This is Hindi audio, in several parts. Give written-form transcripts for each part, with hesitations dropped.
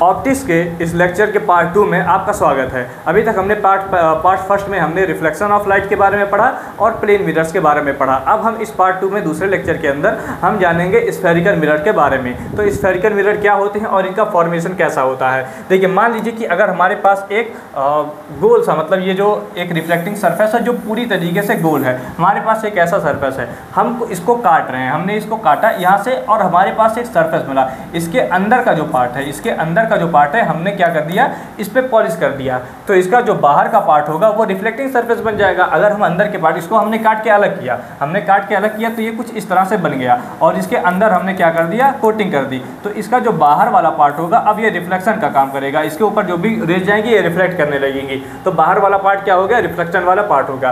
ऑप्टिक्स के इस लेक्चर के पार्ट 2 में आपका स्वागत है। अभी तक हमने पार्ट फर्स्ट में हमने रिफ्लेक्शन ऑफ लाइट के बारे में पढ़ा और प्लेन मिरर्स के बारे में पढ़ा। अब हम इस पार्ट 2 में दूसरे लेक्चर के अंदर हम जानेंगे स्फेरिकल मिरर के बारे में। तो स्फेरिकल मिरर क्या होते हैं और इनका फॉर्मेशन कैसा होता है। देखिए, मान लीजिए कि अगर हमारे पास एक गोल सा, मतलब ये जो एक रिफ्लेक्टिंग सरफेस है जो पूरी तरीके से गोल है, हमारे पास एक ऐसा सरफेस है, हम इसको काट रहे हैं, हमने इसको काटा यहाँ से और हमारे पास एक सरफेस मिला। इसके अंदर का जो पार्ट है, इसके अंदर का जो पार्ट है, हमने क्या कर दिया, इस पे पॉलिश कर दिया, तो इसका जो बाहर का पार्ट होगा वो रिफ्लेक्टिंग सरफेस बन जाएगा। अगर हम अंदर के पार्ट, इसको हमने काट के अलग किया, तो ये कुछ इस तरह से बन गया और इसके अंदर हमने क्या कर दिया, कोटिंग कर दी। तो इसका जो बाहर वाला पार्ट होगा अब ये रिफ्लेक्शन का काम करेगा, इसके ऊपर जो भी रेज जाएंगी ये रिफ्लेक्ट करने लगेंगी। तो बाहर वाला पार्ट क्या हो गया, रिफ्लेक्शन वाला पार्ट होगा।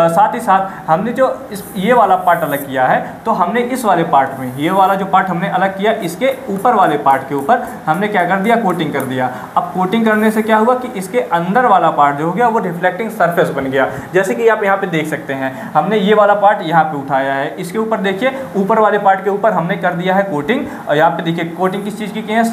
साथ ही साथ हमने जो ये वाला पार्ट अलग किया है, तो हमने इस वाले पार्ट में, ये वाला जो पार्ट हमने अलग किया, इसके ऊपर वाले पार्ट के ऊपर हमने क्या कर दिया, कोटिंग कर दिया। अब कोटिंग करने से क्या हुआ कि इसके अंदर वाला पार्ट जो हो गया वो रिफ्लेक्टिंग सरफेस बन गया। जैसे कि आप यहाँ पे देख सकते हैं, हमने ये वाला पार्ट यहाँ पे उठाया है, इसके ऊपर देखिए ऊपर वाले पार्ट के ऊपर हमने कर दिया है कोटिंग। और यहाँ पे देखिए कोटिंग किस चीज़ की है,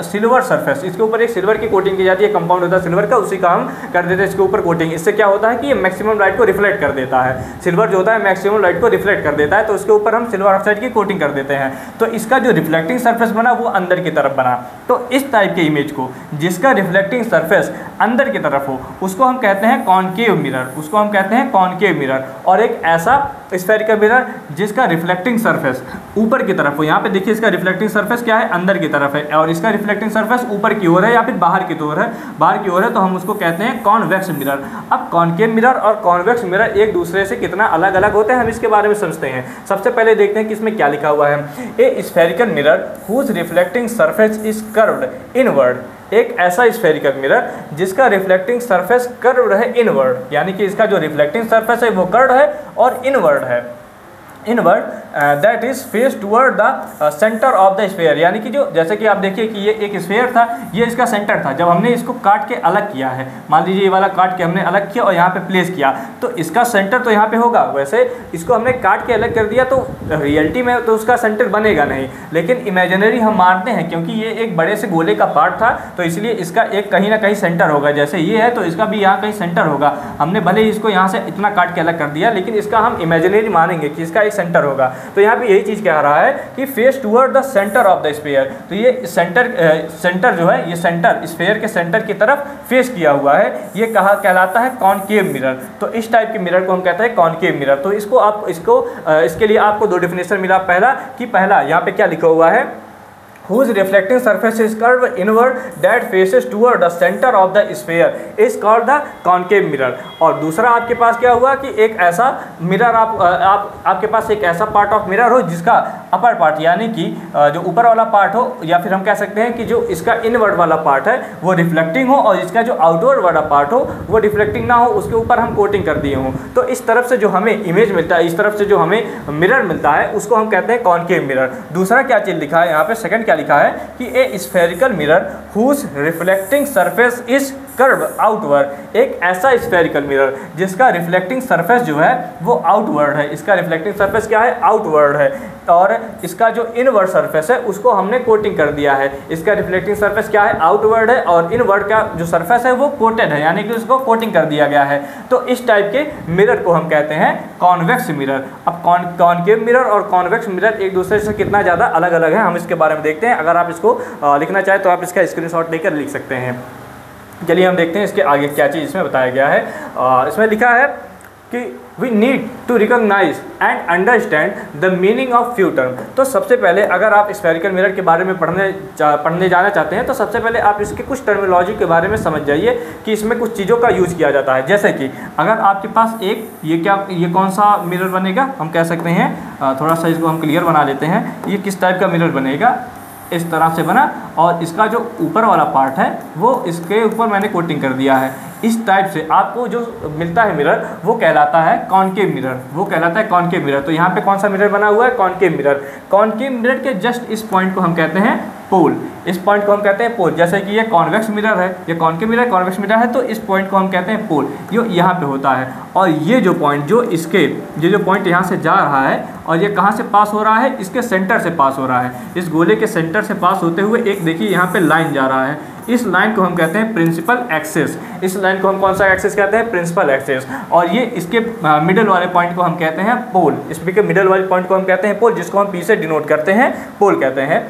सिल्वर सरफेस, इसके ऊपर एक सिल्वर की कोटिंग की जाती है, कंपाउंड होता है सिल्वर का, उसी का हम कर देते हैं इसके ऊपर कोटिंग। इससे क्या होता है कि ये मैक्सिमम लाइट को रिफ्लेक्ट कर देता है, सिल्वर जो होता है मैक्सिमम लाइट को रिफ्लेक्ट कर देता है, तो उसके ऊपर हम सिल्वर ऑक्साइड की कोटिंग कर देते हैं। तो इसका जो रिफ्लेक्टिंग सरफेस बना वो अंदर की तरफ बना। तो इस टाइप के इमेज को, जिसका रिफ्लेक्टिंग सरफेस अंदर की तरफ हो, उसको हम कहते हैं कॉनकेव मिरर, उसको हम कहते हैं कॉनकेव मिरर। और एक ऐसा स्फेरिकल मिरर जिसका रिफ्लेक्टिंग सरफेस ऊपर की तरफ हो, यहाँ पे देखिए इसका रिफ्लेक्टिंग सरफेस क्या है, अंदर की तरफ है, और इसका रिफ्लेक्टिंग सरफेस ऊपर की ओर है या फिर बाहर की ओर है, तो हम उसको कहते हैं कॉन्वेक्स मिरर। अब कॉनकेव मिरर और कॉन्वेक्स मिरर एक दूसरे से कितना अलग अलग होते हैं, हम इसके बारे में समझते हैं। सबसे पहले देखते हैं कि इसमें क्या लिखा हुआ है। A spherical mirror whose reflecting surface is curved inward, एक ऐसा स्फेरिकल मिरर जिसका रिफ्लेक्टिंग सरफेस कर्व है इनवर्ड, यानी कि इसका जो रिफ्लेक्टिंग सरफेस है वो कर्व है और इनवर्ड है, inward that is face toward the centre of the sphere. यानी कि जो, जैसे कि आप देखिए कि ये एक स्फेयर था, ये इसका सेंटर था। जब हमने इसको काट के अलग किया है, मान लीजिए ये वाला काट के हमने अलग किया और यहाँ पे प्लेस किया, तो इसका सेंटर तो यहाँ पे होगा। वैसे इसको हमने काट के अलग कर दिया तो रियलिटी में तो उसका सेंटर बनेगा नहीं, लेकिन इमेजिनरी हम मानते हैं क्योंकि ये एक बड़े से गोले का पार्ट था, तो इसलिए इसका एक कहीं ना कहीं सेंटर होगा। जैसे ये है तो इसका भी यहाँ कहीं सेंटर होगा। हमने भले ही इसको यहाँ से इतना काट के अलग कर दिया, लेकिन इसका हम इमेजिनरी मानेंगे कि इसका सेंटर होगा। तो यहाँ पे यही चीज कह रहा है कि face toward the centre of the sphere. तो ये सेंटर जो है, ये सेंटर स्फीयर के सेंटर की तरफ फेस किया हुआ है, ये कहलाता है कॉनकेव मिरर। तो इस टाइप के मिरर को हम कहते हैं कॉनकेव मिरर। तो इसके लिए आपको दो डेफिनेशन मिला। पहला यहाँ पे क्या लिखा हुआ है, whose reflecting surface is curved inward that faces toward the center of the sphere is called the concave mirror। और दूसरा आपके पास क्या हुआ कि एक ऐसा मिरर आपके पास एक ऐसा पार्ट ऑफ मिरर हो जिसका अपर पार्ट, यानी कि जो ऊपर वाला पार्ट हो, या फिर हम कह सकते हैं कि जो इसका इनवर्ड वाला पार्ट है वो रिफ्लेक्टिंग हो और इसका जो आउटवर्ड वाला पार्ट हो वो रिफ्लेक्टिंग ना हो, उसके ऊपर हम कोटिंग कर दिए हों। तो इस तरफ से जो हमें इमेज मिलता है, इस तरफ से जो हमें मिरर मिलता है, उसको हम कहते हैं कॉनकेव मिरर। दूसरा क्या चीज़ लिखा है यहाँ पे, सेकंड क्या लिखा है कि a spherical mirror whose reflecting surface is curve outward, एक ऐसा स्फेरिकल मिरर जिसका रिफ्लेक्टिंग सरफेस जो है वो आउटवर्ड है। इसका रिफ्लेक्टिंग सरफेस क्या है, आउटवर्ड है, और इसका जो इनवर्ड सरफेस है उसको हमने कोटिंग कर दिया है। इसका रिफ्लेक्टिंग सरफेस क्या है, आउटवर्ड है, और इनवर्ड का जो सरफेस है वो कोटेड है, यानी कि उसको कोटिंग कर दिया गया है। तो इस टाइप के मिरर को हम कहते हैं कॉन्वेक्स मिरर। अब कॉनकेव मिरर और कॉन्वेक्स मिरर एक दूसरे से कितना ज़्यादा अलग अलग है, हम इसके बारे में देखते हैं। अगर आप इसको लिखना चाहें तो आप इसका स्क्रीनशॉट लेकर लिख सकते हैं। चलिए हम देखते हैं इसके आगे क्या चीज़ इसमें बताया गया है। इसमें लिखा है कि we need to recognise and understand the meaning of few term. तो सबसे पहले अगर आप स्फेरिकल मिरर के बारे में पढ़ने जाना चाहते हैं तो सबसे पहले आप इसके कुछ टर्मिनोलॉजी के बारे में समझ जाइए कि इसमें कुछ चीज़ों का यूज़ किया जाता है। जैसे कि अगर आपके पास ये कौन सा मिरर बनेगा, हम कह सकते हैं, थोड़ा सा इसको हम क्लियर बना लेते हैं। ये किस टाइप का मिरर बनेगा, इस तरह से बना, और इसका जो ऊपर वाला पार्ट है वो इसके ऊपर मैंने कोटिंग कर दिया है। इस टाइप से आपको जो मिलता है मिरर वो कहलाता है कॉनकेव मिरर, तो यहाँ पे कौन सा मिरर बना हुआ है, कॉनकेव मिरर। कॉनकेव मिरर के जस्ट इस पॉइंट को हम कहते हैं पोल। इस पॉइंट को हम कहते हैं पोल। जैसे कि ये कॉन्वेक्स मिरर है, ये कॉन्केव मिरर कॉन्वेक्स मिरर है, तो इस पॉइंट को हम कहते हैं पोल, जो यहाँ पे होता है। और ये जो पॉइंट जो इसके ये जो पॉइंट यहाँ से जा रहा है और ये कहाँ से पास हो रहा है, इसके सेंटर से पास हो रहा है। इस गोले के सेंटर से पास होते हुए एक देखिए यहाँ पे लाइन जा रहा है, इस लाइन को हम कहते हैं प्रिंसिपल एक्सिस। इस लाइन को हम कौन सा एक्सिस कहते हैं, प्रिंसिपल एक्सिस। और ये इसके मिडल वाले पॉइंट को हम कहते हैं पोल। इसके मिडल वाले पॉइंट को हम कहते हैं पोल, जिसको हम पी से डिनोट करते हैं, पोल कहते हैं।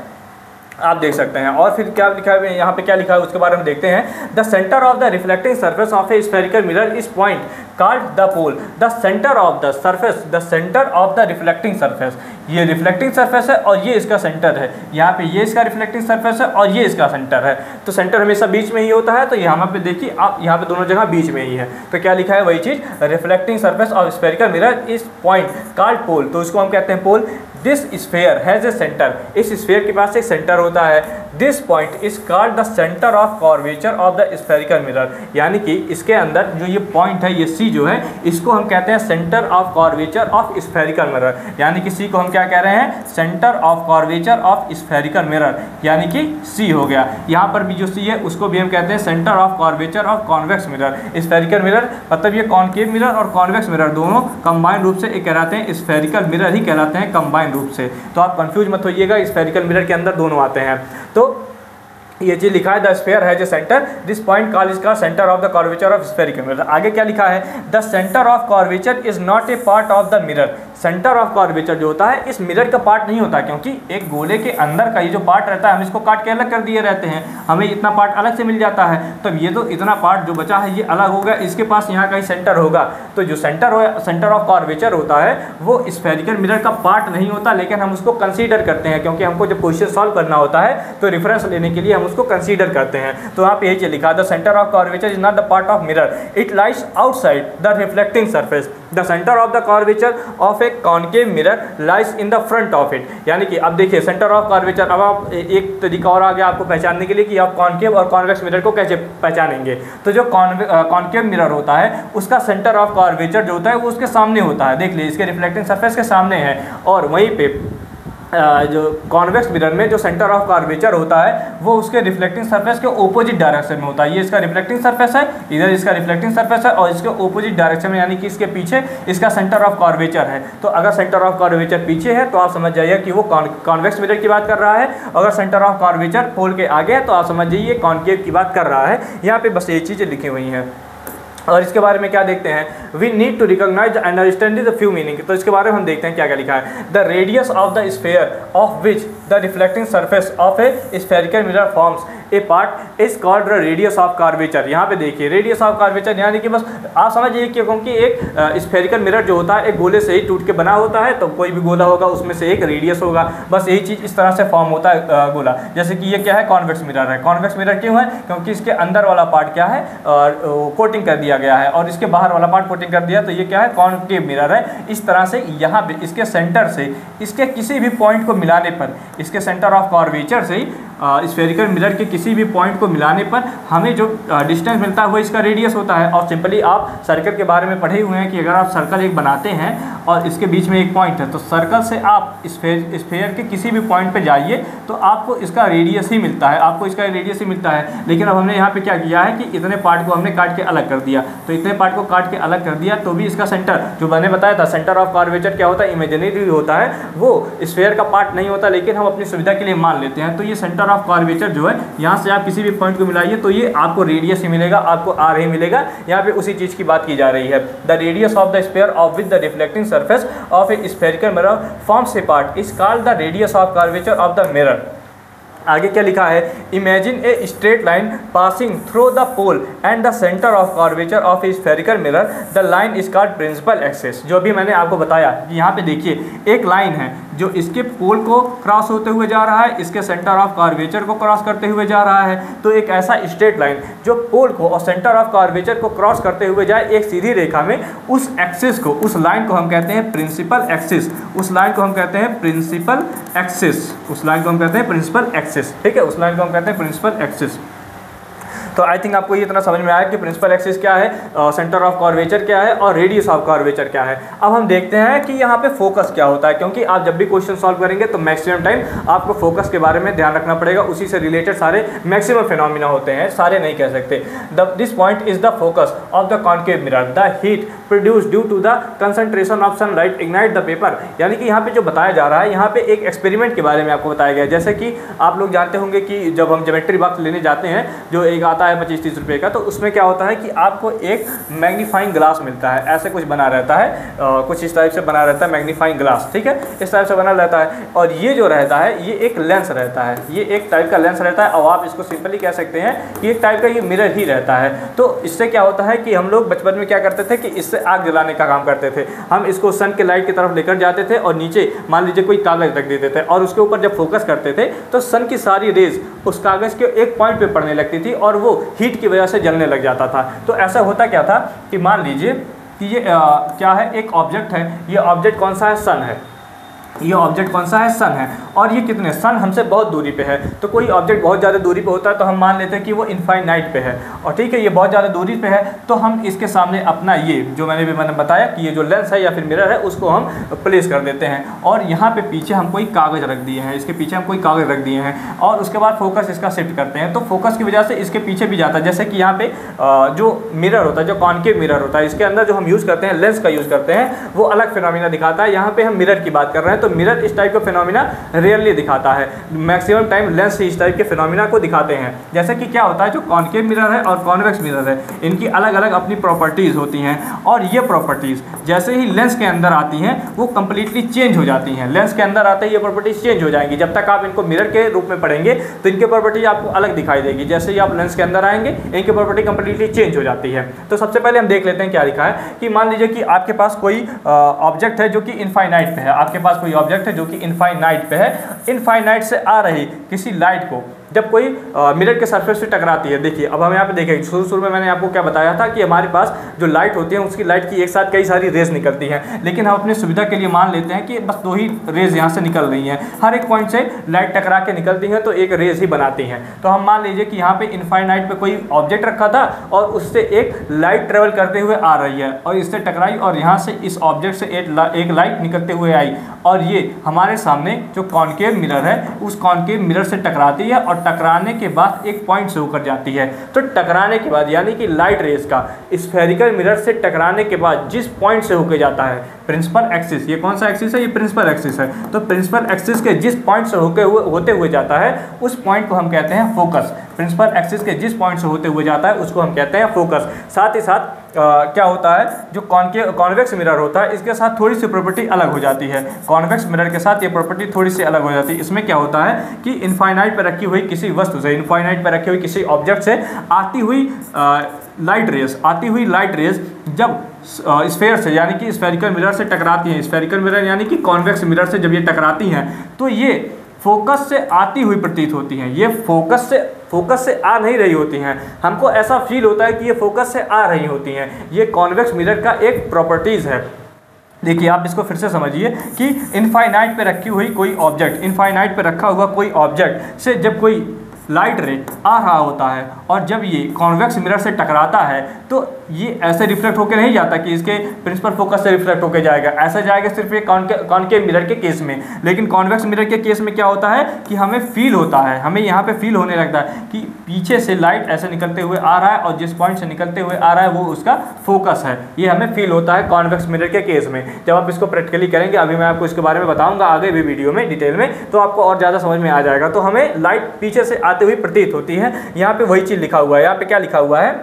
आप देख सकते हैं। और फिर क्या लिखा है यहाँ पे, क्या लिखा है उसके बारे में देखते हैं। The centre of the reflecting surface of a spherical mirror is point called the pole. The centre of the surface, the centre of the reflecting surface, ये रिफ्लेक्टिंग सरफेस है और ये इसका सेंटर है। यहाँ पे ये इसका रिफ्लेक्टिंग सरफेस है और ये इसका सेंटर है। तो सेंटर हमेशा बीच में ही होता है, तो यहाँ पे देखिए आप, यहाँ पे दोनों जगह बीच में ही है। तो क्या लिखा है वही चीज़, reflecting surface of spherical mirror is point called pole, तो इसको हम कहते हैं pole. This sphere has a centre, इस स्फेयर के पास एक सेंटर होता है। This point is called the centre of curvature of the spherical mirror, यानी कि इसके अंदर जो ये पॉइंट है, ये सी जो है, इसको हम कहते हैं centre of curvature of spherical mirror. यानी कि सी को हम क्या कह रहे हैं, centre of curvature of spherical mirror, यानी कि सी हो गया। यहाँ पर भी जो सी है उसको भी हम कहते हैं centre of curvature of convex mirror. Spherical mirror मतलब ये कॉन्केव मिरर और कॉन्वेक्स मिरर दोनों कंबाइंड रूप से एक कहलाते हैं स्फेरिकल मिरर ही कहलाते हैं कंबाइंड रूप से। तो आप कंफ्यूज मत होइएगा, स्फेरिकल मिरर के अंदर दोनों आते हैं। तो ये चीज लिखा है, the sphere has a centre, this point called is का centre of the curvature of spherical mirror. आगे क्या लिखा है, the centre of curvature is not a part of the mirror. Centre of curvature जो होता है इस मिरर का पार्ट नहीं होता, क्योंकि एक गोले के अंदर का ये जो पार्ट रहता है हम इसको काट के अलग कर दिए रहते हैं, हमें इतना पार्ट अलग से मिल जाता है। तब ये तो इतना पार्ट जो बचा है ये अलग होगा, इसके पास यहाँ कहीं सेंटर होगा। तो जो सेंटर ऑफ कर्वेचर होता है वो स्फेरिकल मिरर का पार्ट नहीं होता, लेकिन हम उसको कंसीडर करते हैं, क्योंकि हमको जब क्वेश्चन सॉल्व करना होता है तो रेफरेंस लेने के लिए हम उसको कंसीडर करते हैं। तो आप यही चीज लिखा, the centre of curvature is not the part of mirror, it lies outside the reflecting surface. The centre of the curvature of a concave mirror lies in the front of it. यानी कि अब देखिए सेंटर ऑफ कर्वेचर, अब आप एक तरीका और आ गया आपको पहचानने के लिए कि आप कॉन्केव और कॉन्वेक्स मिरर को कैसे पहचानेंगे। तो जो कॉन्केव मिरर होता है उसका सेंटर ऑफ कर्वेचर जो होता है वो उसके सामने होता है, देख लीजिए इसके रिफ्लेक्टिंग सरफेस के सामने है। और वहीं पे जो कॉन्वेक्स मिरर में जो सेंटर ऑफ कर्वेचर होता है वो उसके रिफ्लेक्टिंग सरफेस के ओपोजिट डायरेक्शन में होता है। ये इसका रिफ्लेक्टिंग सरफेस है, इधर इसका रिफ्लेक्टिंग सरफेस है और इसके ओपोजिट डायरेक्शन में, यानी कि इसके पीछे इसका सेंटर ऑफ कर्वेचर है। तो अगर सेंटर ऑफ कर्वेचर पीछे है तो आप समझ जाइए कि वो कॉन्वेक्स मिरर की बात कर रहा है। अगर सेंटर ऑफ कर्वेचर पोल के आगे है तो आप समझ जाइए कॉन्केव की बात कर रहा है। यहाँ पे बस ये चीज़ें लिखी हुई हैं। और इसके बारे में क्या देखते हैं, we need to recognise and understand the few meaning. तो इसके बारे में हम देखते हैं क्या क्या लिखा है। The radius of the sphere of which the reflecting surface of a spherical mirror forms a part is called the radius of curvature. यहाँ पे देखिए रेडियस ऑफ कर्वेचर, यानी कि बस आप समझिए कि क्योंकि एक स्फेरिकल मिरर जो होता है एक गोले से ही टूट के बना होता है, तो कोई भी गोला होगा उसमें से एक रेडियस होगा, बस यही चीज़ इस तरह से फॉर्म होता है गोला। जैसे कि ये क्या है, कॉन्वेक्स मिरर है। कॉन्वेक्स मिरर क्यों है, क्योंकि इसके अंदर वाला पार्ट क्या है, कोटिंग कर दिया गया है और इसके बाहर वाला पार्ट कोटिंग कर दिया, तो ये क्या है, कॉन्केव मिरर है। इस तरह से यहाँ पे इसके सेंटर से इसके किसी भी पॉइंट को मिलाने पर, इसके सेंटर ऑफ कर्वेचर से स्फेरिकल मिरर के किसी भी पॉइंट को मिलाने पर हमें जो डिस्टेंस मिलता है वो इसका रेडियस होता है। और सिंपली आप सर्कल के बारे में पढ़े हुए हैं कि अगर आप सर्कल एक बनाते हैं और इसके बीच में एक पॉइंट है, तो सर्कल से आप स्फेयर के किसी भी पॉइंट पे जाइए तो आपको इसका रेडियस ही मिलता है, आपको इसका रेडियस ही मिलता है। लेकिन अब हमने यहाँ पे क्या किया है कि इतने पार्ट को हमने काट के अलग कर दिया, तो इतने पार्ट को काट के अलग कर दिया तो भी इसका सेंटर, जो मैंने बताया था सेंटर ऑफ कर्वेचर क्या होता है, इमेजिनरी होता है, वो स्फेयर का पार्ट नहीं होता, लेकिन हम अपनी सुविधा के लिए मान लेते हैं। तो ये सेंटर ऑफ कर्वेचर जो है, यहाँ से आप किसी भी पॉइंट को मिलाइए तो ये आपको रेडियस ही मिलेगा, आपको आर ही मिलेगा। यहाँ पे उसी चीज़ की बात की जा रही है। The radius of the sphere of with the reflecting surface of a spherical mirror forms a part is called the radius of curvature of the mirror. आगे क्या लिखा है, imagine a straight line passing through the pole and the centre of curvature of a spherical mirror, the line is called principal axis. जो भी मैंने आपको बताया कि यहाँ पे देखिए एक लाइन है जो इसके पोल को क्रॉस होते हुए जा रहा है, इसके सेंटर ऑफ कर्वेचर को क्रॉस करते हुए जा रहा है। तो एक ऐसा स्ट्रेट लाइन जो पोल को और सेंटर ऑफ कर्वेचर को क्रॉस करते हुए जाए एक सीधी रेखा में, उस एक्सिस को, उस लाइन को हम कहते हैं प्रिंसिपल एक्सिस। उस लाइन को हम कहते हैं प्रिंसिपल एक्सिस। उस लाइन को हम कहते हैं प्रिंसिपल एक्सिस। ठीक है, उस लाइन को हम कहते हैं प्रिंसिपल एक्सिस। तो तो आई थिंक आपको ये इतना समझ में आया कि प्रिंसिपल एक्सिस क्या है, सेंटर ऑफ कर्वेचर क्या है और रेडियस ऑफ कर्वेचर क्या है। अब हम देखते हैं कि यहाँ पे फोकस क्या होता है, क्योंकि आप जब भी क्वेश्चन सॉल्व करेंगे तो मैक्सिमम टाइम आपको फोकस के बारे में ध्यान रखना पड़ेगा, उसी से रिलेटेड सारे मैक्सिमम फिनोमिना होते हैं, सारे नहीं कह सकते। This point is the focus of the concave mirror, the heat produce due to the concentration of sunlight ignite the paper. यानी कि यहाँ पे जो बताया जा रहा है, यहाँ पे एक एक्सपेरिमेंट के बारे में आपको बताया गया है। जैसे कि आप लोग जानते होंगे कि जब हम ज्योमेट्री बॉक्स लेने जाते हैं, जो एक आता है 25-30 रुपये का, तो उसमें क्या होता है कि आपको एक मैग्नीफाइंग ग्लास मिलता है, ऐसे कुछ बना रहता है, कुछ इस टाइप से बना रहता है मैग्नीफाइंग ग्लास, ठीक है, इस टाइप से बना रहता है। और ये जो रहता है ये एक लेंस रहता है, ये एक टाइप का लेंस रहता है, और आप इसको सिंपली कह सकते हैं कि एक टाइप का ये मिरर ही रहता है। तो इससे क्या होता है कि हम लोग बचपन में क्या करते थे कि इससे आग जलाने का काम करते थे। हम इसको सन के लाइट की तरफ लेकर जाते थे और नीचे मान लीजिए कोई कागज़ रख देते थे, और उसके ऊपर जब फोकस करते थे तो सन की सारी रेज उस कागज़ के एक पॉइंट पे पड़ने लगती थी और वो हीट की वजह से जलने लग जाता था। तो ऐसा होता क्या था कि मान लीजिए कि ये क्या है, एक ऑब्जेक्ट है, ये ऑब्जेक्ट कौन सा है, सन है, ये ऑब्जेक्ट कौन सा है, सन है, और ये कितने, सन हमसे बहुत दूरी पे है। तो कोई ऑब्जेक्ट बहुत ज़्यादा दूरी पे होता है तो हम मान लेते हैं कि वो इनफाइनाइट पे है, और ठीक है, ये बहुत ज़्यादा दूरी पे है, तो हम इसके सामने अपना ये जो मैंने बताया कि ये जो लेंस है या फिर मिरर है उसको हम प्लेस कर देते हैं, और यहाँ पे पीछे हम कोई कागज़ रख दिए हैं, इसके पीछे हम कोई कागज़ रख दिए हैं, और उसके बाद फोकस इसका शिफ्ट करते हैं। तो फोकस की वजह से इसके पीछे भी जाता है। जैसे कि यहाँ पे जो मिरर होता है, जो कॉन्केव मिरर होता है, इसके अंदर जो हम यूज़ करते हैं, लेंस का यूज़ करते हैं, वो अलग फिनोमिना दिखाता है। यहाँ पे हम मिरर की बात कर रहे हैं, तो मिरर इस टाइप का फिनोमिना रेयरली दिखाता है, मैक्सिमम टाइम लेंस से इस टाइप के फिनोमिना को दिखाते हैं। जैसे कि क्या होता है, जो कॉन्केव मिरर है और कॉन्वेक्स मिरर है, इनकी अलग अलग अपनी प्रॉपर्टीज़ होती हैं, और ये प्रॉपर्टीज़ जैसे ही लेंस के अंदर आती हैं वो कम्प्लीटली चेंज हो जाती हैं। लेंस के अंदर आते ही ये प्रॉपर्टीज़ चेंज हो जाएंगी। जब तक आप इनको मिरर के रूप में पढ़ेंगे तो इनकी प्रॉपर्टीज आपको अलग दिखाई देगी, जैसे ही आप लेंस के अंदर आएंगे इनकी प्रॉपर्टी कम्प्लीटली चेंज हो जाती है। तो सबसे पहले हम देख लेते हैं क्या लिखा है कि मान लीजिए कि आपके पास कोई ऑब्जेक्ट है जो कि इनफाइनाइट पे है, आपके पास कोई ऑब्जेक्ट है जो कि इनफाइनाइट पे है, इनफाइनाइट से आ रही किसी लाइट को जब कोई मिरर के सरफेस से टकराती है। देखिए अब हम यहाँ पे देखें, शुरू में मैंने आपको क्या बताया था कि हमारे पास जो लाइट होती है उसकी लाइट की एक साथ कई सारी रेज निकलती हैं, लेकिन हम अपनी सुविधा के लिए मान लेते हैं कि बस 2 ही रेज यहाँ से निकल रही हैं। हर एक पॉइंट से लाइट टकरा के निकलती हैं तो एक रेज ही बनाती हैं। तो हम मान लीजिए कि यहाँ पे इनफाइनाइट पे कोई ऑब्जेक्ट रखा था और उससे एक लाइट ट्रेवल करते हुए आ रही है और इससे टकराई, और यहाँ से इस ऑब्जेक्ट से एक लाइट निकलते हुए आई, और ये हमारे सामने जो कॉन्केव मिरर है उस कॉन्केव मिरर से टकराती है, और टकराने के बाद एक पॉइंट से होकर जाती है। तो टकराने के बाद यानी कि लाइट रेज का स्फेरिकल मिरर से टकराने के बाद जिस पॉइंट से होकर जाता है, प्रिंसिपल एक्सिस, ये कौन सा एक्सिस है, ये प्रिंसिपल एक्सिस है। तो प्रिंसिपल एक्सिस के जिस पॉइंट से होते हुए जाता है उस पॉइंट को हम कहते हैं फोकस। प्रिंसिपल एक्सिस के जिस पॉइंट से होते हुए जाता है उसको हम कहते हैं फोकस। साथ ही साथ क्या होता है, जो कॉन्वेक्स मिरर होता है इसके साथ थोड़ी सी प्रॉपर्टी अलग हो जाती है। कॉन्वेक्स मिरर के साथ ये प्रॉपर्टी थोड़ी सी अलग हो जाती है। इसमें क्या होता है कि इनफाइनाइट पर रखी हुई किसी वस्तु से, इनफाइनाइट पर रखी हुई किसी ऑब्जेक्ट से आती हुई लाइट रेज जब स्फेयर से यानी कि स्फेरिकल मिरर से टकराती हैं, स्फेरिकल मिरर यानी कि कॉन्वेक्स मिरर से जब ये टकराती हैं तो ये फोकस से आती हुई प्रतीत होती हैं। ये फोकस से आ नहीं रही होती हैं, हमको ऐसा फील होता है कि ये फोकस से आ रही होती हैं। ये कॉन्वेक्स मिरर का एक प्रॉपर्टीज़ है। देखिए आप इसको फिर से समझिए कि इनफाइनाइट पे रखी हुई कोई ऑब्जेक्ट, इनफाइनाइट पे रखा हुआ कोई ऑब्जेक्ट से जब कोई लाइट रे आ रहा होता है और जब ये कॉन्वेक्स मिरर से टकराता है तो ये ऐसे रिफ्लेक्ट होकर नहीं जाता कि इसके प्रिंसिपल फोकस से रिफ्लेक्ट होकर जाएगा, ऐसा जाएगा सिर्फ ये कॉन्केव मिरर के केस में। लेकिन कॉन्वेक्स मिरर के केस में क्या होता है कि हमें फील होता है, हमें यहाँ पे फील होने लगता है कि पीछे से लाइट ऐसे निकलते हुए आ रहा है और जिस पॉइंट से निकलते हुए आ रहा है वो उसका फोकस है। ये हमें फील होता है कॉन्वेक्स मिरर के केस में। जब आप इसको प्रैक्टिकली करेंगे, अभी मैं आपको इसके बारे में बताऊँगा आगे भी वीडियो में डिटेल में, तो आपको और ज़्यादा समझ में आ जाएगा। तो हमें लाइट पीछे से आते हुए प्रतीत होती है। यहाँ पे वही चीज़ लिखा हुआ है, यहाँ पे क्या लिखा हुआ है,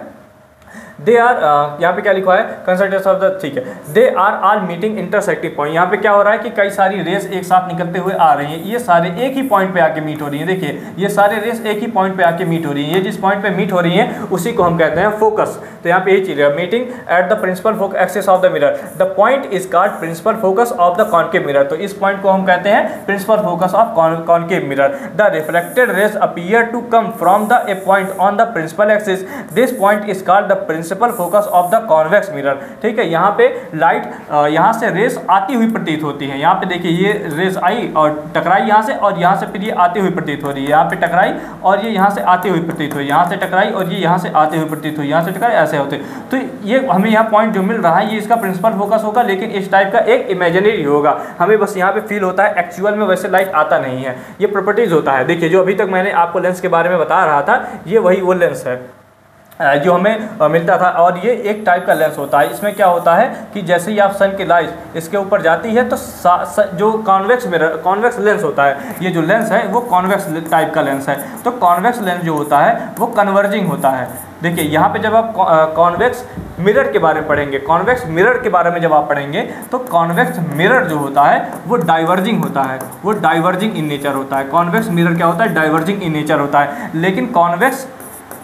दे आर, यहाँ पे क्या लिखा है, कंसल्टेंट्स ऑफ द, ठीक है, they are all meeting intersecting point. यहाँ पे क्या हो रहा है कि कई सारी रेस एक साथ निकलते हुए आ रही हैं, ये सारे एक ही पॉइंट पे आके मीट हो रही हैं। देखिए ये सारे रेस एक ही पॉइंट पे आके मीट हो रही हैं, ये जिस पॉइंट पे मीट हो रही हैं उसी को हम कहते हैं फोकस। तो तो यहाँ पे यही चीज़ है, meeting at the principal focus axis of the mirror, the point is called principal focus of the concave mirror. तो इस पॉइंट को हम कहते हैं principal focus of concave mirror. The reflected rays appear to come from the a point on the principal axis, this point is called the principal focus of the convex mirror. ठीक है, यहाँ पे लाइट यहाँ से रेस आती हुई प्रतीत होती है। यहाँ पे देखिए ये रेस आई और टकराई यहाँ से, और यहाँ से फिर ये आती हुई प्रतीत हो रही है। यहाँ पे टकराई और ये यहाँ से आती हुई प्रतीत हुई, यहाँ से टकराई और ये यहाँ से आती हुई प्रतीत हुई, यहाँ से टकराई, ऐसे होते। तो ये हमें यहाँ पॉइंट जो मिल रहा है ये इसका प्रिंसिपल फोकस होगा, लेकिन इस टाइप का एक इमेजिनरी होगा, हमें बस यहाँ पे फील होता है, एक्चुअल में वैसे लाइट आता नहीं है। ये प्रॉपर्टीज होता है। देखिए जो अभी तक मैंने आपको लेंस के बारे में बता रहा था, ये वही वो लेंस है जो हमें मिलता था, और ये एक टाइप का लेंस होता है। इसमें क्या होता है कि जैसे ही आप सन की लाइट इसके ऊपर जाती है तो जो कॉन्वेक्स लेंस होता है, ये जो लेंस है वो कॉन्वेक्स टाइप का लेंस है। तो कॉन्वेक्स लेंस जो होता है वो कन्वर्जिंग होता है। देखिए यहाँ पे जब आप कॉन्वेक्स मिरर के बारे में पढ़ेंगे, कॉन्वेक्स मिरर के बारे में जब आप पढ़ेंगे, तो कॉन्वेक्स मिरर जो होता है वो डाइवर्जिंग होता है, वो डाइवर्जिंग इन नेचर होता है। कॉन्वेक्स मिरर क्या होता है? डाइवर्जिंग इन नेचर होता है। लेकिन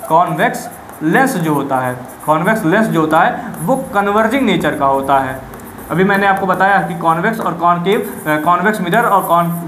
कॉन्वेक्स लेंस जो होता है, कॉन्वेक्स लेंस जो होता है वो कन्वर्जिंग नेचर का होता है। अभी मैंने आपको बताया कि कॉन्वेक्स और कॉनकेव, कॉन्वेक्स मिरर और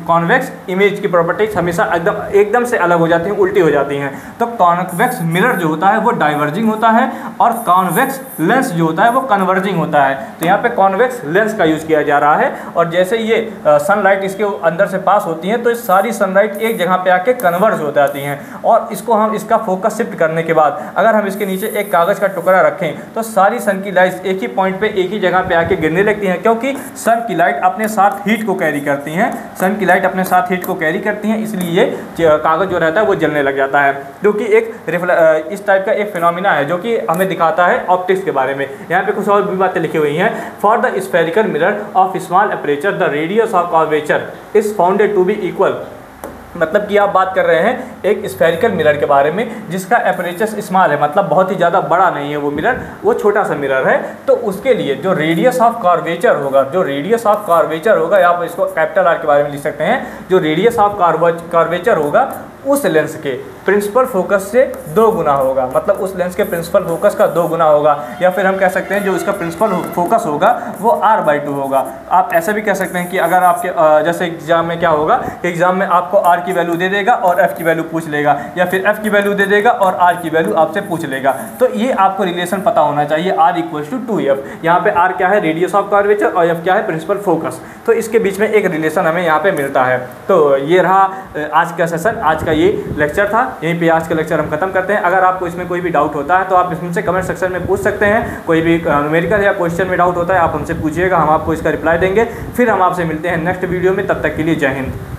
कॉन्वेक्स इमेज की प्रॉपर्टीज हमेशा एकदम से अलग हो जाती हैं, उल्टी हो जाती हैं। तो कॉन्वेक्स मिरर जो होता है वो डाइवर्जिंग होता है और कॉन्वेक्स लेंस जो होता है वो कन्वर्जिंग होता है। तो यहाँ पे कॉन्वेक्स लेंस का यूज़ किया जा रहा है, और जैसे ये सनलाइट इसके अंदर से पास होती है तो सारी सनलाइट एक जगह पे आके कन्वर्ज हो जाती हैं, और इसको हम इसका फोकस शिफ्ट करने के बाद अगर हम इसके नीचे एक कागज़ का टुकड़ा रखें तो सारी सन की लाइट एक ही पॉइंट पे एक ही जगह पे आके गिरने लगती हैं, क्योंकि सन की लाइट अपने साथ हीट को कैरी करती हैं। सन की लाइट अपने साथ हीट को कैरी करती हैं, इसलिए कागज़ जो रहता है वो जलने लग जाता है, जो कि एक इस टाइप का एक फिनोमिना है जो कि हमें दिखाता है ऑप्टिक्स के बारे में। यहाँ पे कुछ और भी बातें लिखी हुई हैं। For the spherical mirror of small aperture the radius of curvature is founded to be equal. मतलब कि आप बात कर रहे हैं एक स्फेरिकल मिरर के बारे में जिसका एपरेचर स्मॉल है, मतलब बहुत ही ज़्यादा बड़ा नहीं है वो मिरर, वो छोटा सा मिरर है। तो उसके लिए जो रेडियस ऑफ कर्वेचर होगा, जो रेडियस ऑफ कर्वेचर होगा, या आप इसको कैपिटल आर के बारे में लिख सकते हैं, जो रेडियस ऑफ कर्वेचर होगा उस लेंस के प्रिंसिपल फोकस से 2 गुना होगा। मतलब उस लेंस के प्रिंसिपल फोकस का 2 गुना होगा, या फिर हम कह सकते हैं जो इसका प्रिंसिपल फोकस होगा वो r/2 होगा। आप ऐसा भी कह सकते हैं कि अगर आपके जैसे एग्जाम में क्या होगा कि एग्जाम में आपको r की वैल्यू दे देगा और f की वैल्यू पूछ लेगा, या फिर f की वैल्यू दे देगा और r की वैल्यू आपसे पूछ लेगा। तो ये आपको रिलेशन पता होना चाहिए, r = 2f। यहाँ पे r क्या है? रेडियस ऑफ कर्वेचर, और f क्या है? Principal focus. तो इसके बीच में एक रिलेशन हमें यहाँ पे मिलता है। तो ये रहा आज का सेशन, आज का ये लेक्चर था। यहीं पे आज का लेक्चर हम खत्म करते हैं। अगर आपको इसमें कोई भी डाउट होता है तो आप इसमें से कमेंट सेक्शन में पूछ सकते हैं। कोई भी न्यूमेरिकल या क्वेश्चन में डाउट होता है आप हमसे पूछिएगा, हम आपको इसका रिप्लाई देंगे। फिर हम आपसे मिलते हैं नेक्स्ट वीडियो में, तब तक के लिए जय हिंद।